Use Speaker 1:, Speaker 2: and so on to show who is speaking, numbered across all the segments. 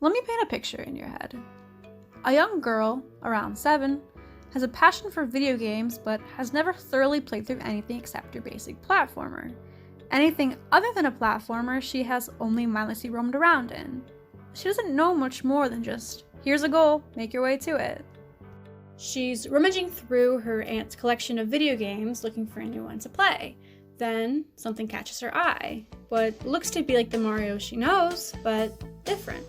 Speaker 1: Let me paint a picture in your head. A young girl, around 7, has a passion for video games but has never thoroughly played through anything except your basic platformer. Anything other than a platformer she has only mindlessly roamed around in. She doesn't know much more than just, here's a goal, make your way to it. She's rummaging through her aunt's collection of video games looking for a new one to play. Then something catches her eye. What looks to be like the Mario she knows, but different.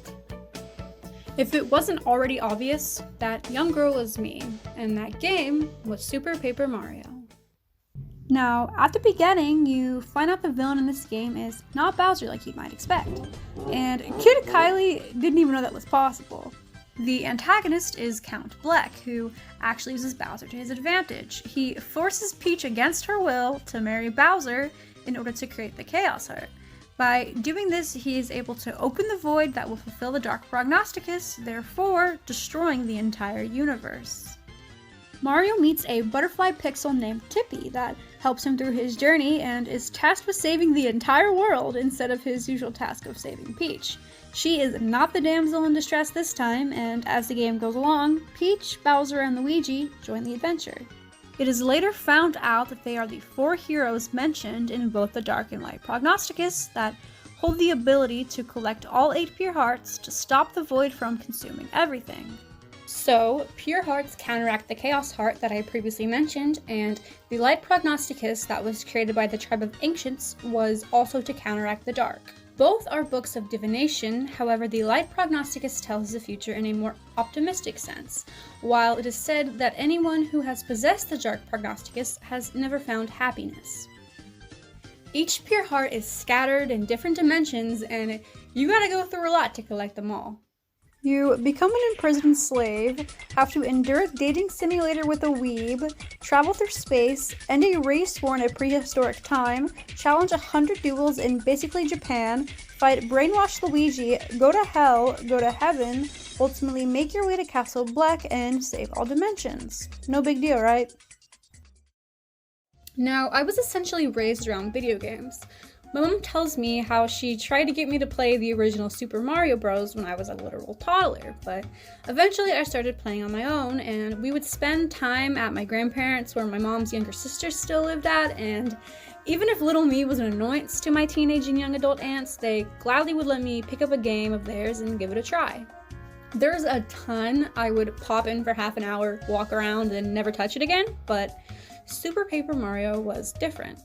Speaker 1: If it wasn't already obvious, that young girl was me, and that game was Super Paper Mario. Now, at the beginning, you find out the villain in this game is not Bowser like you might expect. And Kid Kylie didn't even know that was possible. The antagonist is Count Bleck, who actually uses Bowser to his advantage. He forces Peach against her will to marry Bowser in order to create the Chaos Heart. By doing this, he is able to open the void that will fulfill the Dark Prognosticus, therefore destroying the entire universe. Mario meets a butterfly pixel named Tippi that helps him through his journey and is tasked with saving the entire world instead of his usual task of saving Peach. She is not the damsel in distress this time, and as the game goes along, Peach, Bowser, and Luigi join the adventure. It is later found out that they are the 4 heroes mentioned in both the Dark and Light Prognosticus that hold the ability to collect all 8 pure hearts to stop the void from consuming everything. So, pure hearts counteract the Chaos Heart that I previously mentioned, and the Light Prognosticus that was created by the Tribe of Ancients was also to counteract the Dark. Both are books of divination, however the Light Prognosticus tells the future in a more optimistic sense, while it is said that anyone who has possessed the Dark Prognosticus has never found happiness. Each pure heart is scattered in different dimensions, and you gotta go through a lot to collect them all. You become an imprisoned slave, have to endure a dating simulator with a weeb, travel through space, end a race war in a prehistoric time, challenge 100 duels in basically Japan, fight brainwash Luigi, go to hell, go to heaven, ultimately make your way to Castle Bleck, and save all dimensions. No big deal, right? Now, I was essentially raised around video games. My mom tells me how she tried to get me to play the original Super Mario Bros. When I was a literal toddler, but eventually I started playing on my own, and we would spend time at my grandparents' where my mom's younger sister still lived at, and even if little me was an annoyance to my teenage and young adult aunts, they gladly would let me pick up a game of theirs and give it a try. There's a ton I would pop in for half an hour, walk around, and never touch it again, but Super Paper Mario was different.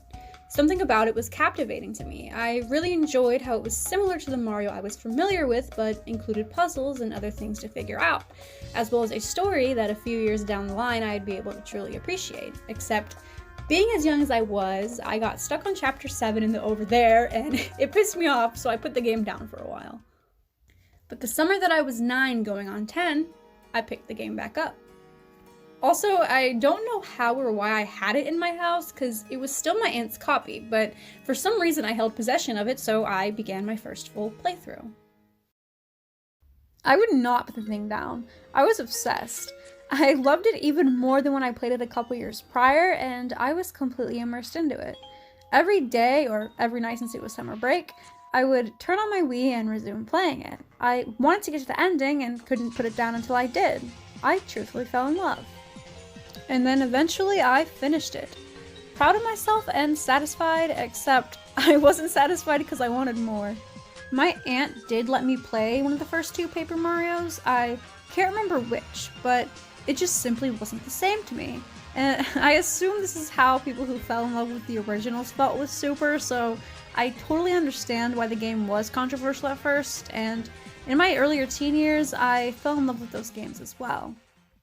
Speaker 1: Something about it was captivating to me. I really enjoyed how it was similar to the Mario I was familiar with, but included puzzles and other things to figure out, as well as a story that a few years down the line I'd be able to truly appreciate. Except, being as young as I was, I got stuck on Chapter 7 in the over there, and it pissed me off, so I put the game down for a while. But the summer that I was 9 going on 10, I picked the game back up. Also, I don't know how or why I had it in my house, because it was still my aunt's copy, but for some reason I held possession of it, so I began my first full playthrough. I would not put the thing down. I was obsessed. I loved it even more than when I played it a couple years prior, and I was completely immersed into it. Every day, or every night since it was summer break, I would turn on my Wii and resume playing it. I wanted to get to the ending and couldn't put it down until I did. I truthfully fell in love. And then eventually I finished it. Proud of myself and satisfied, except I wasn't satisfied because I wanted more. My aunt did let me play one of the first 2 Paper Marios. I can't remember which, but it just simply wasn't the same to me. And I assume this is how people who fell in love with the originals felt with Super, so I totally understand why the game was controversial at first, and in my earlier teen years, I fell in love with those games as well.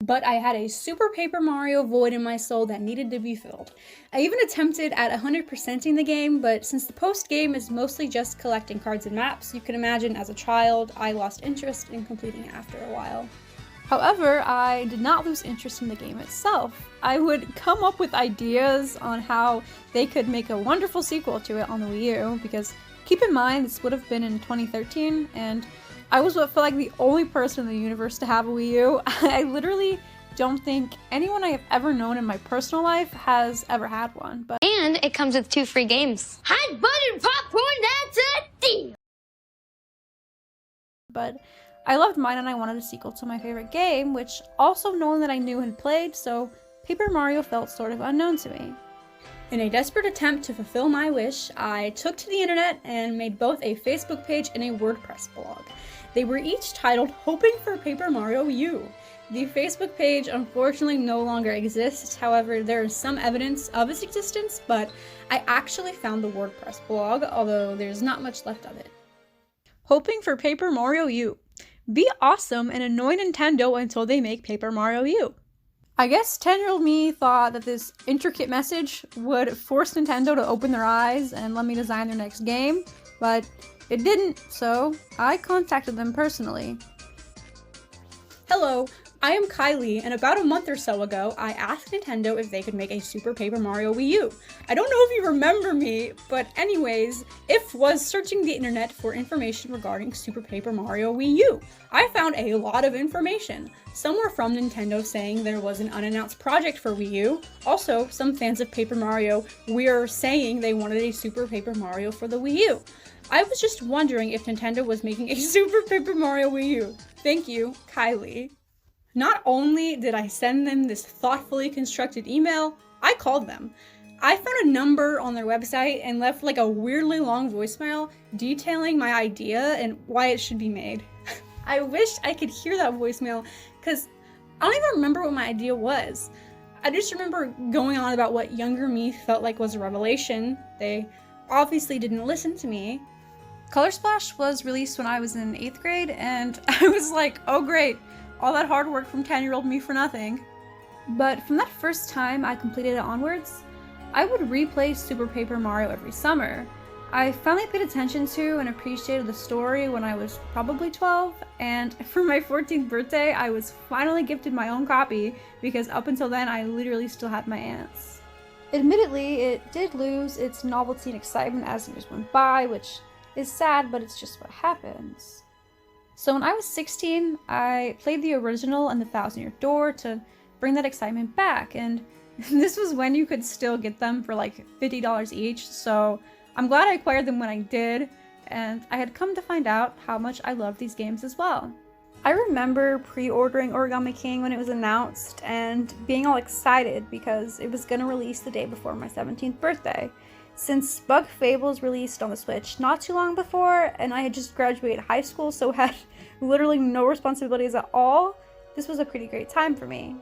Speaker 1: But I had a Super Paper Mario void in my soul that needed to be filled. I even attempted at 100%ing the game, but since the post-game is mostly just collecting cards and maps, you can imagine as a child, I lost interest in completing it after a while. However, I did not lose interest in the game itself. I would come up with ideas on how they could make a wonderful sequel to it on the Wii U, because keep in mind this would have been in 2013, and I was what felt like the only person in the universe to have a Wii U. I literally don't think anyone I have ever known in my personal life has ever had one.
Speaker 2: And it comes with 2 free games. Hot buttered popcorn, that's a deal!
Speaker 1: But I loved mine and I wanted a sequel to my favorite game, which also no one that I knew had played, so Paper Mario felt sort of unknown to me. In a desperate attempt to fulfill my wish, I took to the internet and made both a Facebook page and a WordPress blog. They were each titled Hoping for Paper Mario U. The Facebook page unfortunately no longer exists, however there is some evidence of its existence, but I actually found the WordPress blog, although there's not much left of it. Hoping for Paper Mario U. Be awesome and annoy Nintendo until they make Paper Mario U. I guess 10-year-old me thought that this intricate message would force Nintendo to open their eyes and let me design their next game, but it didn't, so I contacted them personally. Hello, I am Kylie, and about a month or so ago, I asked Nintendo if they could make a Super Paper Mario Wii U. I don't know if you remember me, but anyways, If was searching the internet for information regarding Super Paper Mario Wii U. I found a lot of information. Some were from Nintendo saying there was an unannounced project for Wii U. Also, some fans of Paper Mario were saying they wanted a Super Paper Mario for the Wii U. I was just wondering if Nintendo was making a Super Paper Mario Wii U. Thank you, Kylie. Not only did I send them this thoughtfully constructed email, I called them. I found a number on their website and left like a weirdly long voicemail detailing my idea and why it should be made. I wish I could hear that voicemail because I don't even remember what my idea was. I just remember going on about what younger me felt like was a revelation. They obviously didn't listen to me. Color Splash was released when I was in 8th grade and I was like, oh great. All that hard work from 10-year-old me for nothing. But from that first time I completed it onwards, I would replay Super Paper Mario every summer. I finally paid attention to and appreciated the story when I was probably 12, and for my 14th birthday I was finally gifted my own copy because up until then I literally still had my aunt's. Admittedly, it did lose its novelty and excitement as years went by, which is sad, but it's just what happens. So when I was 16, I played the original and the Thousand Year Door to bring that excitement back, and this was when you could still get them for like $50 each, so I'm glad I acquired them when I did, and I had come to find out how much I loved these games as well. I remember pre-ordering Origami King when it was announced and being all excited because it was going to release the day before my 17th birthday. Since Bug Fables released on the Switch not too long before, and I had just graduated high school so had literally no responsibilities at all, this was a pretty great time for me.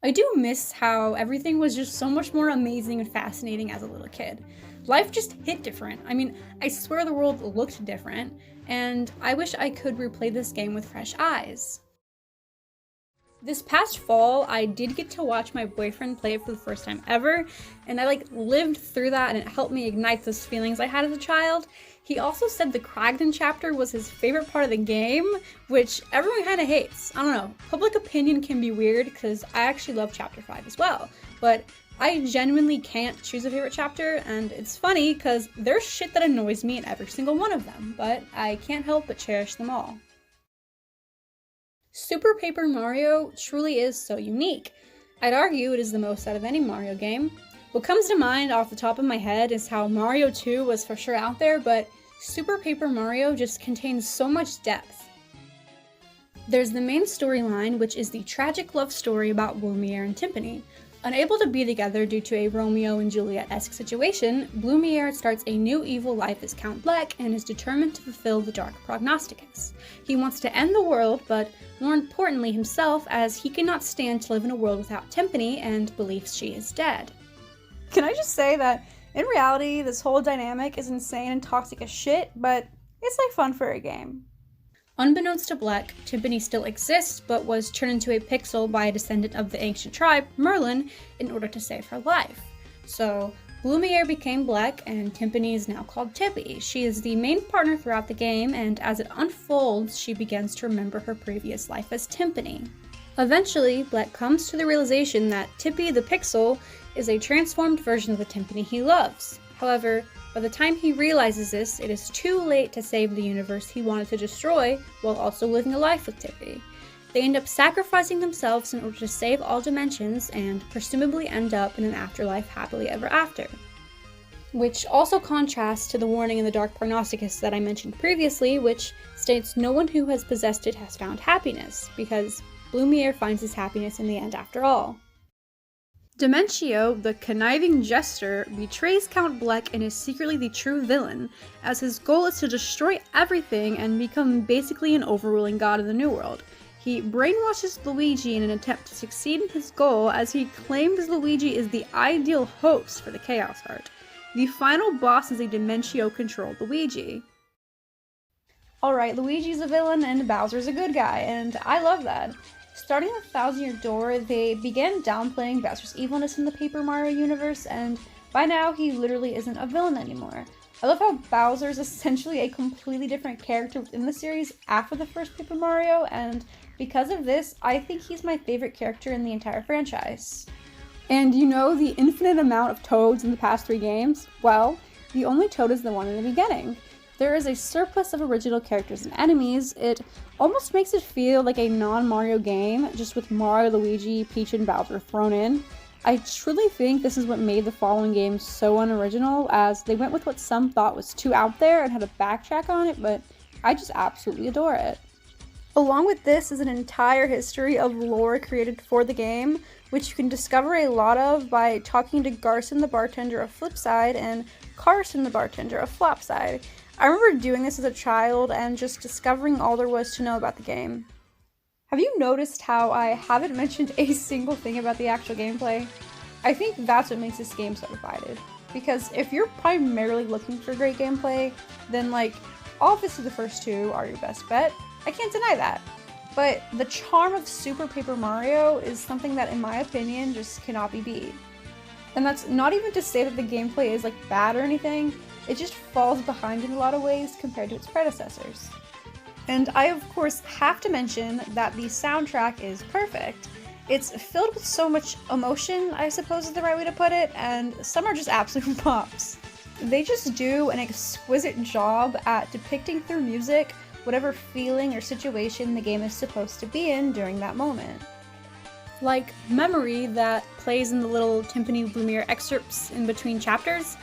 Speaker 1: I do miss how everything was just so much more amazing and fascinating as a little kid. Life just hit different. I mean, I swear the world looked different, and I wish I could replay this game with fresh eyes. This past fall, I did get to watch my boyfriend play it for the first time ever, and I lived through that and it helped me ignite those feelings I had as a child. He also said the Cragden chapter was his favorite part of the game, which everyone kind of hates. I don't know, public opinion can be weird because I actually love chapter 5 as well, but I genuinely can't choose a favorite chapter, and it's funny because there's shit that annoys me in every single one of them, but I can't help but cherish them all. Super Paper Mario truly is so unique. I'd argue it is the most out of any Mario game. What comes to mind off the top of my head is how Mario 2 was for sure out there, but Super Paper Mario just contains so much depth. There's the main storyline, which is the tragic love story about Blumiere and Timpani. Unable to be together due to a Romeo and Juliet-esque situation, Blumiere starts a new evil life as Count Bleck and is determined to fulfill the Dark Prognosticus. He wants to end the world, but more importantly himself, as he cannot stand to live in a world without Timpani and believes she is dead. Can I just say that, in reality, this whole dynamic is insane and toxic as shit, but it's fun for a game. Unbeknownst to Bleck, Timpani still exists, but was turned into a pixel by a descendant of the ancient tribe, Merlin, in order to save her life. So, Blumiere became Bleck, and Timpani is now called Tippi. She is the main partner throughout the game, and as it unfolds, she begins to remember her previous life as Timpani. Eventually, Bleck comes to the realization that Tippi the Pixel is a transformed version of the Timpani he loves. However, by the time he realizes this, it is too late to save the universe he wanted to destroy, while also living a life with Tippi. They end up sacrificing themselves in order to save all dimensions, and presumably end up in an afterlife happily ever after. which also contrasts to the warning in the Dark Prognosticus that I mentioned previously, which states no one who has possessed it has found happiness, because Blumiere finds his happiness in the end after all. Dimentio, the conniving jester, betrays Count Bleck and is secretly the true villain, as his goal is to destroy everything and become basically an overruling god of the New World. He brainwashes Luigi in an attempt to succeed in his goal, as he claims Luigi is the ideal host for the Chaos Heart. The final boss is a Dimentio-controlled Luigi. Alright, Luigi's a villain and Bowser's a good guy, and I love that. Starting with Thousand Year Door, they began downplaying Bowser's evilness in the Paper Mario universe, and by now he literally isn't a villain anymore. I love how Bowser is essentially a completely different character within the series after the first Paper Mario, and because of this, I think he's my favorite character in the entire franchise. And you know the infinite amount of Toads in the past 3 games? Well, the only Toad is the one in the beginning. There is a surplus of original characters and enemies. It almost makes it feel like a non-Mario game, just with Mario, Luigi, Peach, and Bowser thrown in. I truly think this is what made the following games so unoriginal, as they went with what some thought was too out there and had to backtrack on it, but I just absolutely adore it. Along with this is an entire history of lore created for the game, which you can discover a lot of by talking to Garson the bartender of Flipside and Carson the bartender of Flopside. I remember doing this as a child and just discovering all there was to know about the game. Have you noticed how I haven't mentioned a single thing about the actual gameplay? I think that's what makes this game so divided. Because if you're primarily looking for great gameplay, then obviously the first 2 are your best bet. I can't deny that. But the charm of Super Paper Mario is something that, in my opinion, just cannot be beat. And that's not even to say that the gameplay is bad or anything. It just falls behind in a lot of ways compared to its predecessors. And I of course have to mention that the soundtrack is perfect. It's filled with so much emotion, I suppose is the right way to put it, and some are just absolute pops. They just do an exquisite job at depicting through music whatever feeling or situation the game is supposed to be in during that moment. Like Memory, that plays in the little timpani blumiere excerpts in between chapters,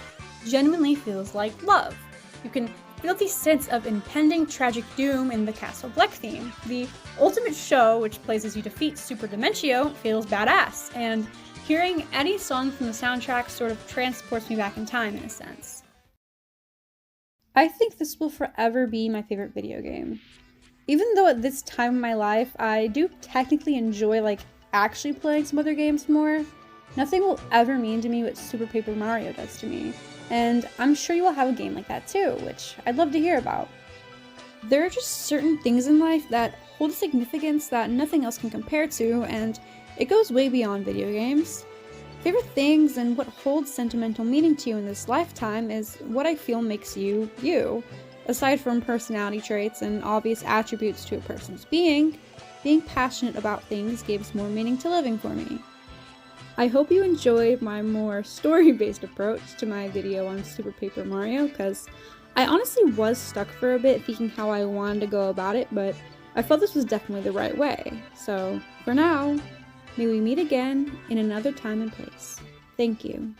Speaker 1: genuinely feels like love. You can feel the sense of impending tragic doom in the Castle Bleck theme. The ultimate show, which plays as you defeat Super Dimentio, feels badass, and hearing any song from the soundtrack sort of transports me back in time in a sense. I think this will forever be my favorite video game. Even though at this time in my life, I do technically enjoy actually playing some other games more, nothing will ever mean to me what Super Paper Mario does to me. And I'm sure you will have a game like that too, which I'd love to hear about. There are just certain things in life that hold a significance that nothing else can compare to, and it goes way beyond video games. Favorite things and what holds sentimental meaning to you in this lifetime is what I feel makes you, you. Aside from personality traits and obvious attributes to a person's being passionate about things gives more meaning to living for me. I hope you enjoyed my more story-based approach to my video on Super Paper Mario, because I honestly was stuck for a bit thinking how I wanted to go about it, but I felt this was definitely the right way. So, for now, may we meet again in another time and place. Thank you.